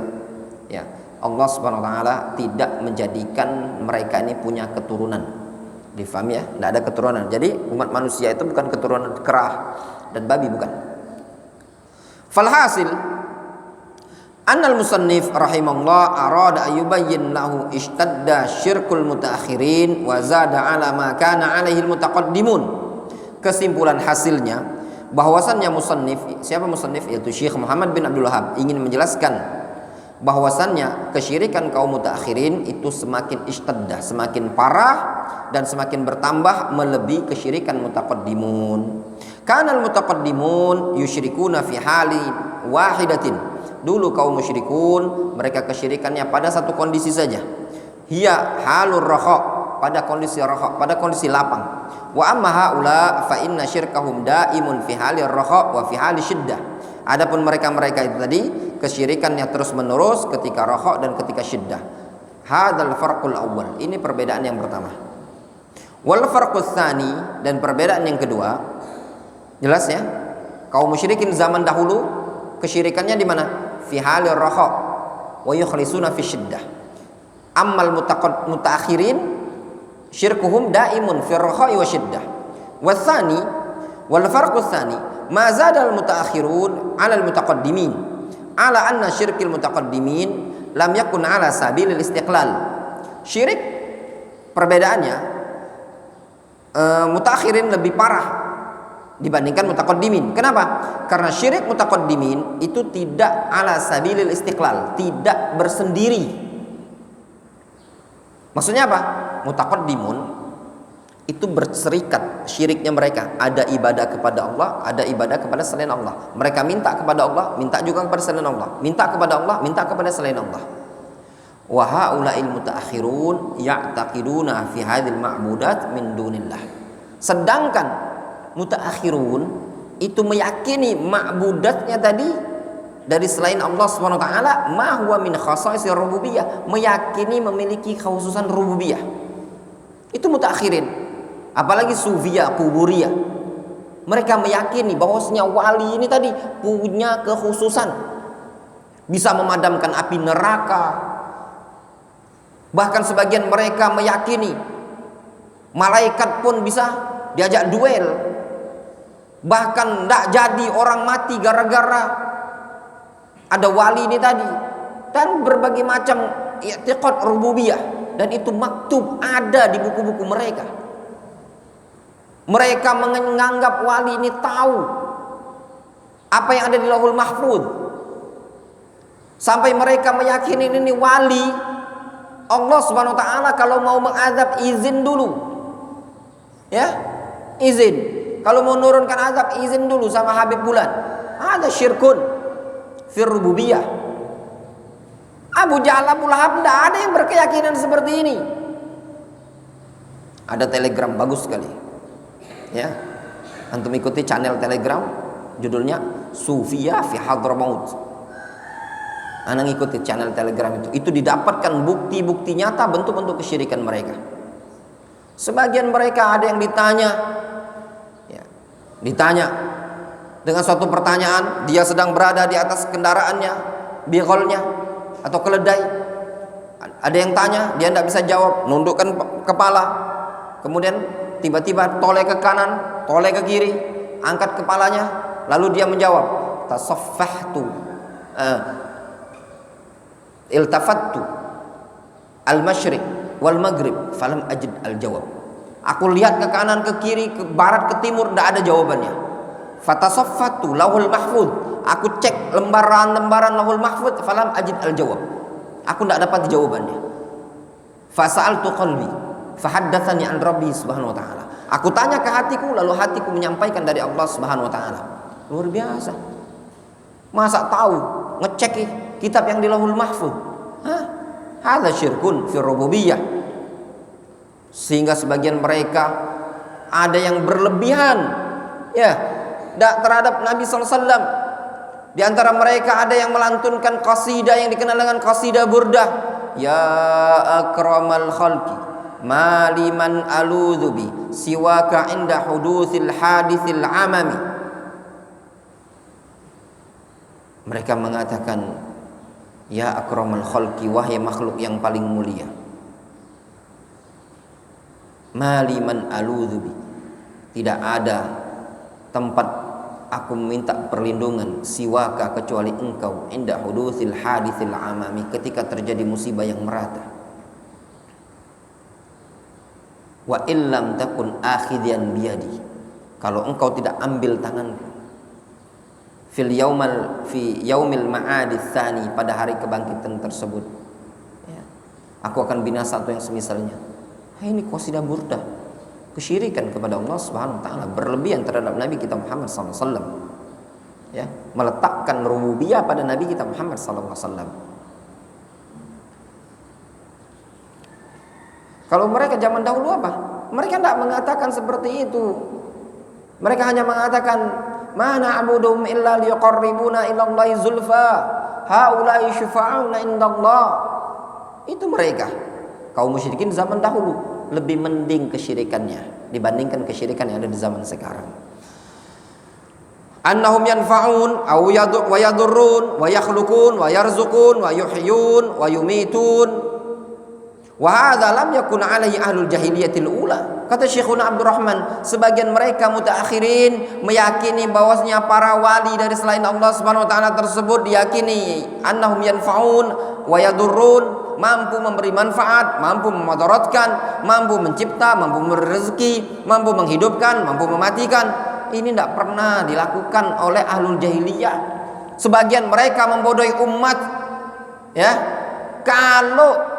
Speaker 1: ya, Allah Subhanahu wa taala tidak menjadikan mereka ini punya keturunan. Difaham ya? Tidak ada keturunan. Jadi umat manusia itu bukan keturunan kera dan babi, bukan. Falhasil annal musannif rahimahullah arada ayubayyin lahu ishtadda syirkul mutaakhirin wa zada ala ma kana alaihi almutaqaddimun. Kesimpulan hasilnya bahwasannya musannif, siapa musannif? Yaitu Syekh Muhammad bin Abdul Wahhab, ingin menjelaskan bahwasannya kesyirikan kaum mutaakhirin itu semakin ishtadda, semakin parah dan semakin bertambah melebihi kesyirikan mutaqaddimun. Kanal mutaqaddimun yusyrikuna fi hali wahidatin. Dulu kaum musyrikun mereka kesyirikannya pada satu kondisi saja. Hiya halur raha, pada kondisi raha, pada kondisi lapang. Wa amma haula fa inna syirkahum daimun fi halir raha wa fi hali syiddah. Adapun mereka-mereka itu tadi kesyirikannya terus menerus ketika raha dan ketika syiddah. Hadzal farqul awwal. Ini perbedaan yang pertama. Wal farqus tsani, dan perbedaan yang kedua, jelas ya? Kaum musyrikin zaman dahulu kesyirikannya di mana? Fi halir raha wa yukhlisuna fi syiddah. Ammal mutaakhirin syirkuhum daimun fi raha wa syiddah. Watsani wal farqus tsani ma zada al mutaakhirun ala al mutaqaddimin ala anna syirkil mutaqaddimin lam yakun ala sabilil istiqlal. Syirik perbedaannya mutaakhirin lebih parah dibandingkan mutaqaddimin. Kenapa? Karena syirik mutaqaddimin itu tidak ala sabilil istiqlal, tidak bersendiri. Maksudnya apa? Mutaqaddimun itu berserikat syiriknya mereka. Ada ibadah kepada Allah, ada ibadah kepada selain Allah. Mereka minta kepada Allah, minta juga kepada selain Allah. Minta kepada Allah, minta kepada selain Allah. Wa haula'il mutaakhirun ya'taqiduna fi hadhil ma'budat min dunillah. Sedangkan mutaakhirun itu meyakini ma'budatnya tadi dari selain Allah Subhanahu wa taala, ma huwa min khasaisir rububiyah, meyakini memiliki kekhususan rububiyah. Itu mutaakhirin. Apalagi sufiyah, kuburiyah. Mereka meyakini bahwasanya wali ini tadi punya kekhususan. bisa memadamkan api neraka. Bahkan sebagian mereka meyakini malaikat pun bisa diajak duel. Bahkan tidak jadi orang mati gara-gara ada wali ini tadi. Dan berbagai macam i'tiqad rububiyah, dan itu maktub ada di buku-buku mereka. Mereka menganggap wali ini tahu apa yang ada di Lauhul Mahfuz, sampai mereka meyakini ini wali Allah Subhanahu wa taala kalau mau mengadab izin dulu. Ya, izin. Kalau mau menurunkan azab izin dulu sama Habib Bulan. Ada syirkun fir rububiyah. Abu Jahal, Abu Lahab, tidak ada yang berkeyakinan seperti ini. Ada telegram bagus sekali, ya. Antum ikuti channel telegram, judulnya Sufia fi Hadramaut. Anda ikuti channel telegram itu didapatkan bukti-bukti nyata bentuk-bentuk kesyirikan mereka. Sebagian mereka ada yang ditanya, ya, ditanya dengan suatu pertanyaan, dia sedang berada di atas kendaraannya, bigolnya atau keledai. Ada yang tanya, dia tidak bisa jawab, nundukkan kepala, kemudian tiba-tiba toleh ke kanan, toleh ke kiri, angkat kepalanya, lalu dia menjawab, tasaffahtu, iltafattu al-masyriq wal maghrib falam ajid al-jawab. Aku lihat ke kanan, ke kiri, ke barat, ke timur, tidak ada jawabannya. Fatasaffatu Lauhul Mahfuz, aku cek lembaran-lembaran Lauhul Mahfuz, falam ajid al-jawab. Aku tidak dapat jawabannya. Fasa'altu qalbi fahaddatsani an Rabbi Subhanahu wa taala. Aku tanya ke hatiku, lalu hatiku menyampaikan dari Allah Subhanahu wa taala. Luar biasa. Masa tahu ngecek kitab yang di Lauhul Mahfuz? Hah? Hadza syirkun fi rububiyah. Sehingga sebagian mereka ada yang berlebihan, ya, terhadap Nabi sallallahu alaihi wasallam. Di antara mereka ada yang melantunkan qasidah yang dikenal dengan qasidah Burdah. Ya akramal khalqi maliman aludhu bi siwaka inda hudutsil haditsil amami. Mereka mengatakan, ya akramal khalqi, wahai makhluk yang paling mulia, maliman aludhu bi, tidak ada tempat aku minta perlindungan siwaka kecuali engkau inda hudutsil haditsil amami, ketika terjadi musibah yang merata. Wa illam takun akhidian biyadi, kalau engkau tidak ambil tanganku fi yaumil ma'adits tsani, pada hari kebangkitan tersebut, ya, aku akan binasa atau yang semisalnya. Ini qasidah Burdah, kesyirikan kepada Allah Subhanahu wa taala, berlebihan terhadap Nabi kita Muhammad sallallahu alaihi wasallam. Ya, meletakkan rububiyah pada Nabi kita Muhammad sallallahu alaihi wasallam. Kalau mereka zaman dahulu apa? Mereka tidak mengatakan seperti itu. Mereka hanya mengatakan, "Ma na'buduhum illa liqarribuna ila Allahi zulfa, haula'i syufa'auna indallah." Itu mereka. Kaum musyrikin zaman dahulu lebih mending kesyirikannya dibandingkan kesyirikan yang ada di zaman sekarang. Annahum yanfa'un wa yadurrun wa yakhluqun wa yarzuqun wa yuhyun wa yumitun. Wa hadza lam yakun alaihi ahlul jahiliyatil ula. Kata Syekhuna Abdurrahman, sebagian mereka mutaakhirin meyakini bahwasanya para wali dari selain Allah Subhanahu wa taala tersebut diyakini annahum yanfa'un wa yadurrun, mampu memberi manfaat, mampu memudaratkan, mampu mencipta, mampu memberi rezeki, mampu menghidupkan, mampu mematikan. Ini tidak pernah dilakukan oleh ahlul jahiliyah. Sebagian mereka membodohi umat, ya. Kalau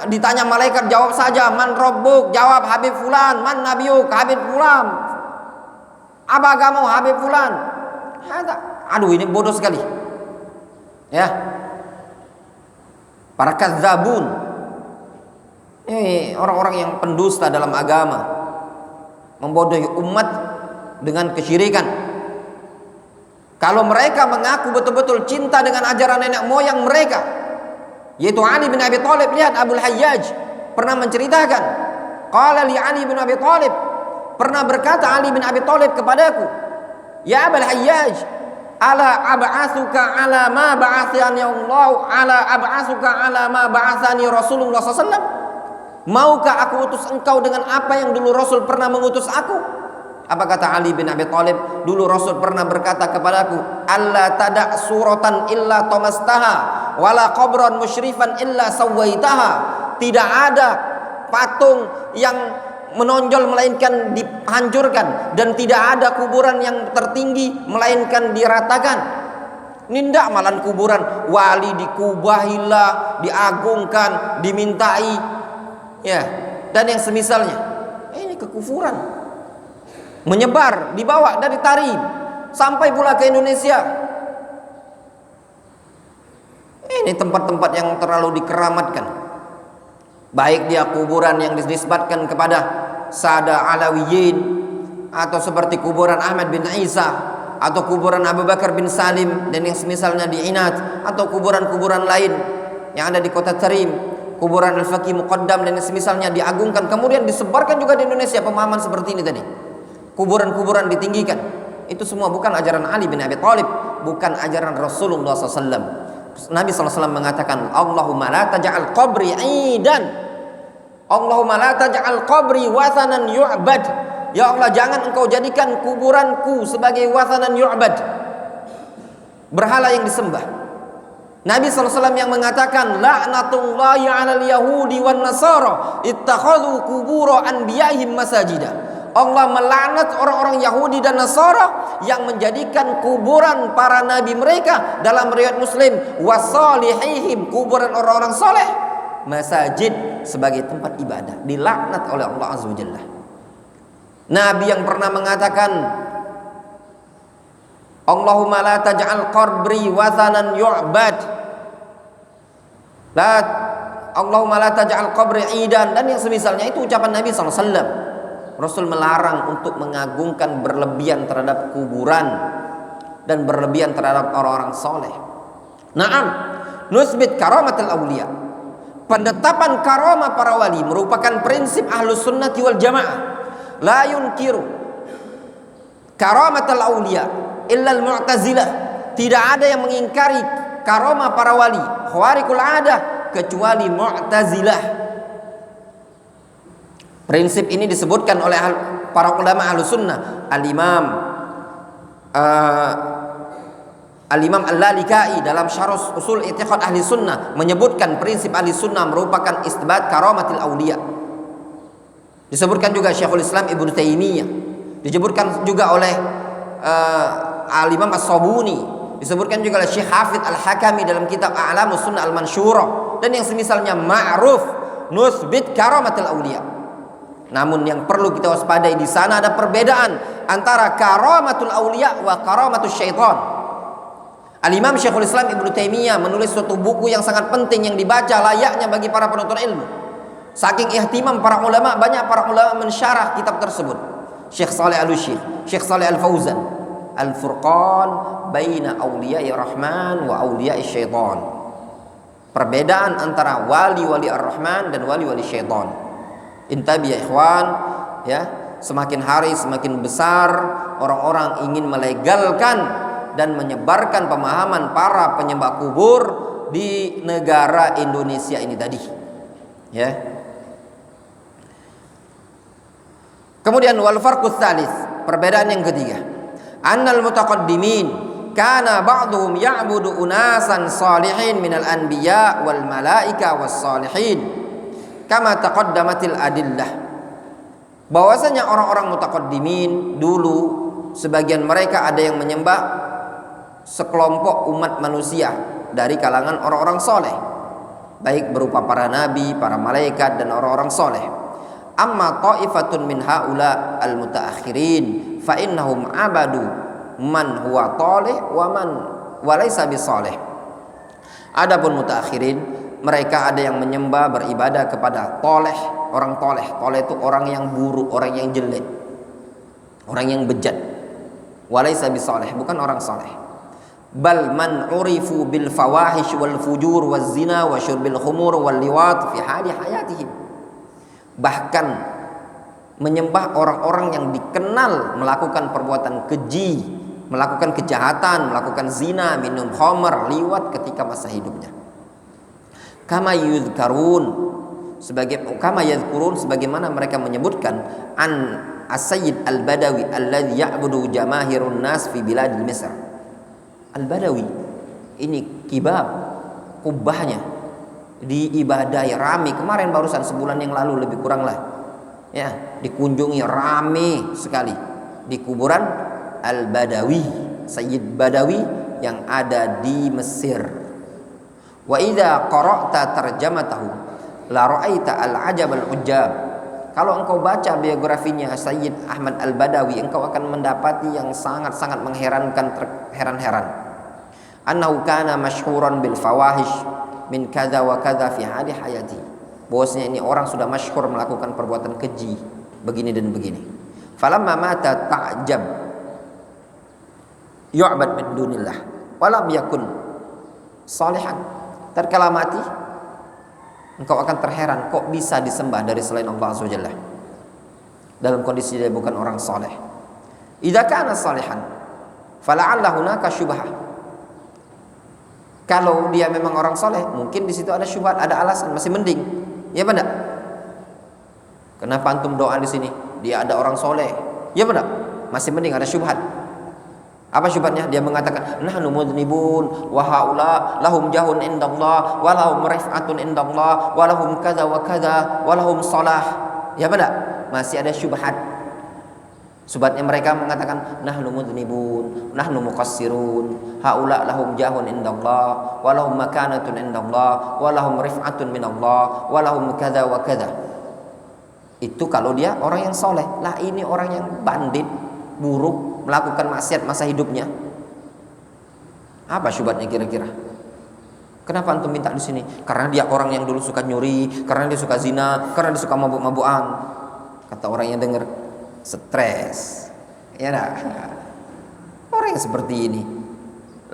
Speaker 1: ditanya malaikat, jawab saja man rabbuk, jawab Habib fulan, man nabiyuk, Habib fulan, apa agamamu, Habib fulan. Aduh, ini bodoh sekali, ya. Para kadzabun, ini orang-orang yang pendusta dalam agama, membodohi umat dengan kesyirikan. Kalau mereka mengaku betul-betul cinta dengan ajaran nenek moyang mereka, yaitu Ali bin Abi Thalib, lihat Abul Hayyaj pernah menceritakan, qala li Ali bin Abi Thalib, pernah berkata Ali bin Abi Thalib kepadaku, ya Abul Hayyaj, ala ab'atsuka ala ma ba'athani Allah, ala ab'atsuka ala ma ba'athani Rasulullah SAW. Maukah aku utus engkau dengan apa yang dulu Rasul pernah mengutus aku? Apa kata Ali bin Abi Thalib? Dulu Rasul pernah berkata kepadaku, alla tada' suratan illa tamastaha wala qabran musyrifan illa sawaitaha. Tidak ada patung yang menonjol melainkan dihancurkan, dan tidak ada kuburan yang tertinggi melainkan diratakan. Nindak malan kuburan wali dikubahilah, diagungkan, dimintai, ya, dan yang semisalnya. Ini kekufuran menyebar, dibawa dari Tarim sampai pula ke Indonesia. Ini tempat-tempat yang terlalu dikeramatkan, baik dia kuburan yang dinisbatkan kepada Sada Alawiyin, atau seperti kuburan Ahmad bin Isa, atau kuburan Abu Bakar bin Salim dan yang semisalnya di Inat, atau kuburan-kuburan lain yang ada di kota Tarim, kuburan Al-Faqih Muqaddam dan yang semisalnya diagungkan, kemudian disebarkan juga di Indonesia pemahaman seperti ini tadi. Kuburan-kuburan ditinggikan. Itu semua bukan ajaran Ali bin Abi Thalib, bukan ajaran Rasulullah SAW. Nabi SAW mengatakan, Allahumma la taj'al qabri 'idan, Allahumma la taj'al qabri wathanan yu'bad. Ya Allah, jangan engkau jadikan kuburanku sebagai wathanan yu'bad, berhala yang disembah. Nabi SAW yang mengatakan, la'natullahi 'alal yahudi wan nasara ittakhadhu qubur anbiya'ihim masajida. Allah melaknat orang-orang Yahudi dan Nasara yang menjadikan kuburan para nabi mereka, dalam riwayat Muslim, wasalihihim, kuburan orang-orang soleh, masajid, sebagai tempat ibadah. Dilaknat oleh Allah Azza wa Jalla. Nabi yang pernah mengatakan, Allahumma la taj'al qabri wathanan yu'bad, Allahumma la taj'al qabri 'idan, dan yang semisalnya itu ucapan Nabi SAW. Rasul melarang untuk mengagungkan berlebihan terhadap kuburan dan berlebihan terhadap orang-orang soleh. Naam, nusbit karamatul awliya. Penetapan karamah para wali merupakan prinsip ahlus sunnati wal jamaah. La yunkiru karamatul awliya illa al-mu'tazilah. Tidak ada yang mengingkari karamah para wali, khawariqul adah, kecuali mu'tazilah. Prinsip ini disebutkan oleh para ulama Ahlus Sunnah. Al-Imam Al-Lalikai dalam Syarh Usul I'tiqad Ahli Sunnah menyebutkan prinsip Ahli Sunnah merupakan isbat karamatil auliya. Disebutkan juga Syekhul Islam Ibnu Taimiyah, disebutkan juga oleh Al-Imam As-Sabuni, disebutkan juga oleh Syekh Hafidz Al-Hakami dalam kitab A'lamus Sunnah Al-Mansyurah, dan yang semisalnya ma'ruf nusbit karamatil auliya. Namun yang perlu kita waspadai, di sana ada perbedaan antara karamatul auliya wa karamatul syaitan. Al-Imam Syekhul Islam Ibnu Taimiyah menulis suatu buku yang sangat penting yang dibaca layaknya bagi para penuntut ilmu. Saking ihtimam para ulama, banyak para ulama mensyarah kitab tersebut. Syekh Shalih Al-Utsaimin, Syekh Shalih Al-Fauzan, Al-Furqan baina auliya'i Rahman wa auliya'i syaitan. Perbedaan antara wali-wali Ar-Rahman dan wali-wali syaitan. Intabi ya ikhwan, ya, semakin hari semakin besar orang-orang ingin melegalkan dan menyebarkan pemahaman para penyembah kubur di negara Indonesia ini tadi, ya. Kemudian wal farqus tsalits, perbedaan yang ketiga, annal mutaqaddimin kana ba'dhum ya'budu unasan salihin minal anbiya wal malaika was salihin kama taqaddamatil adillah. Bahwasanya orang-orang mutaqaddimin dulu, sebagian mereka ada yang menyembah sekelompok umat manusia dari kalangan orang-orang soleh, baik berupa para nabi, para malaikat, dan orang-orang soleh. Amma ta'ifatun min haula al-mutaakhirin fa innahum abadu man huwa talih wa man walaysa bisalih. Adapun mutaakhirin, mereka ada yang menyembah, beribadah kepada toleh, orang toleh. Toleh itu orang yang buruk, orang yang jelek, orang yang bejat. Walaysa bisalih, bukan orang saleh. Bal man urifu bil fawahish wal fujur waz zina wa syurbil khumur wal liwat fi hali hayatihim. Bahkan menyembah orang-orang yang dikenal melakukan perbuatan keji, melakukan kejahatan, melakukan zina, minum khamar, liwat ketika masa hidupnya. Kama yadhkurun sebagaimana mereka menyebutkan an As-Sayyid Al-Badawi alladhi ya'budu jamahirun nas fi biladil Misr. Al-Badawi ini kibab, kubahnya diibadahi rame, kemarin barusan sebulan yang lalu lebih kurang lah ya, dikunjungi rame sekali di kuburan Al-Badawi, Sayyid Badawi yang ada di Mesir. Wa idza qara'ta tarjamatahu la ra'aita al-ajab al-ujab. Kalau engkau baca biografinya Sayyid Ahmad Al-Badawi, engkau akan mendapati yang sangat-sangat mengherankan, terheran-heran. Annahu kana masyhuran bil fawahish min kadza wa kadza fi hadi hayati. Bahwasanya ini orang sudah masyhur melakukan perbuatan keji begini dan begini. Falamma mata ta'jab yu'bad min dunillah wa lam yakun salihan. Tatkala mati engkau akan terheran, kok bisa disembah dari selain Allah Azza wa Jalla dalam kondisi dia bukan orang saleh. Idza kana salihan fala'alla hunaka syubhah. Kalau dia memang orang soleh, mungkin di situ ada syubhat, ada alasan, masih mending. Ya benar. Kenapa antum doa di sini? Dia ada orang soleh. Ya benar. Masih mending, ada syubhat. Apa syubhatnya? Dia mengatakan, nahnu mudnibun wa haula lahum jahun indallah wa lahum rif'atun indallah wa lahum kadza wa kadza wa lahum salah. Ya benar. Masih ada syubhat. Subhatnya mereka mengatakan nahnu mudnibun, nahnu muqassirun, haula lahum jahun indallah, wa lahum makanatun indallah, wa lahum rif'atun minallah, wa lahum kadza wa kadza. Itu kalau dia orang yang soleh. Lah ini orang yang bandit, buruk, melakukan maksiat masa hidupnya. Apa syubhatnya kira-kira? Kenapa antum minta di sini? Karena dia orang yang dulu suka nyuri, karena dia suka zina, karena dia suka mabuk-mabukan. Kata orang yang dengar, stres, ya nah. Orang yang seperti ini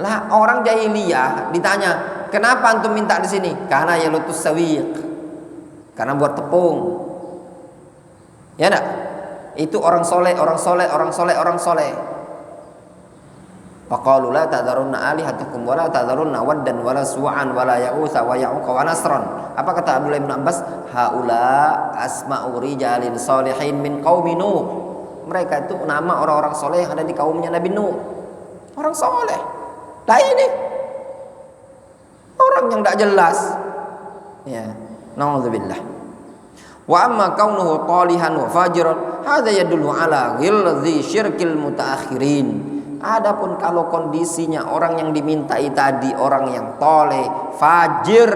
Speaker 1: lah orang jahiliyah ditanya, kenapa antum minta di sini? Karena yalutus sawiq, karena buat tepung, ya nah. Itu orang soleh, orang soleh, orang soleh, orang soleh. Faqalu la tadharunna alihatakum wa la tadharunna waddan wa la su'an wa la ya'utha wa ya'uqa wa nasran. Apa kata Abdullah bin Abbas? Haula asma'u rijalin salihin min qaumi Nuh. Mereka itu nama orang-orang soleh yang ada di kaumnya Nabi Nuh. Orang soleh. Lah ini orang yang tidak jelas. Ya, naudzubillah. Wa amma kaunuhu talihan wa fajiran, hadza yadullu ala ghilzi syirkil mutaakhirin. Adapun kalau kondisinya orang yang dimintai tadi orang yang toleh, fajir,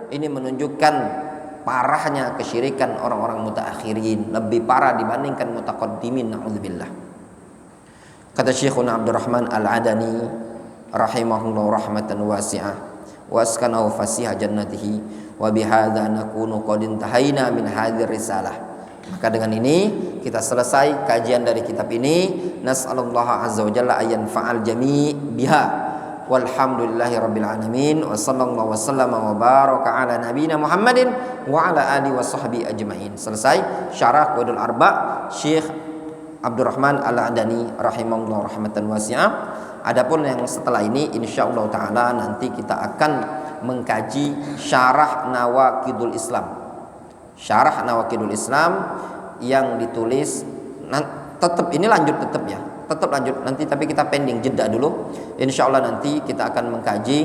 Speaker 1: ini menunjukkan parahnya kesyirikan orang-orang mutaakhirin, lebih parah dibandingkan mutaqaddimin, naudzubillah. Kata Syekhuna Abdurrahman Al-Adani rahimahullah rahmatan wasi'ah wa askanahu fasiha jannatihi wa bihadza nakunu qad intahaina min hadhir risalah. Maka dengan ini kita selesai kajian dari kitab ini. Nas'alullah azza wa jalla ayyan fa'al jami' biha. Walhamdulillahi rabbil alamin. Wa sallallahu wasallam wa baraka ala nabiyina Muhammadin wa ala alihi wa sahbihi ajma'in. Selesai syarah Qawaidul Arba' Syekh Abdurrahman Al-Adani rahimahullah rahmatan wasi'ah. Adapun yang setelah ini insyaallah taala nanti kita akan mengkaji syarah Nawaqidul Islam. Syarah Nawaqidul Islam yang ditulis tetap ini lanjut tetap ya. Tetap lanjut nanti, tapi kita pending jeda dulu. Insyaallah nanti kita akan mengkaji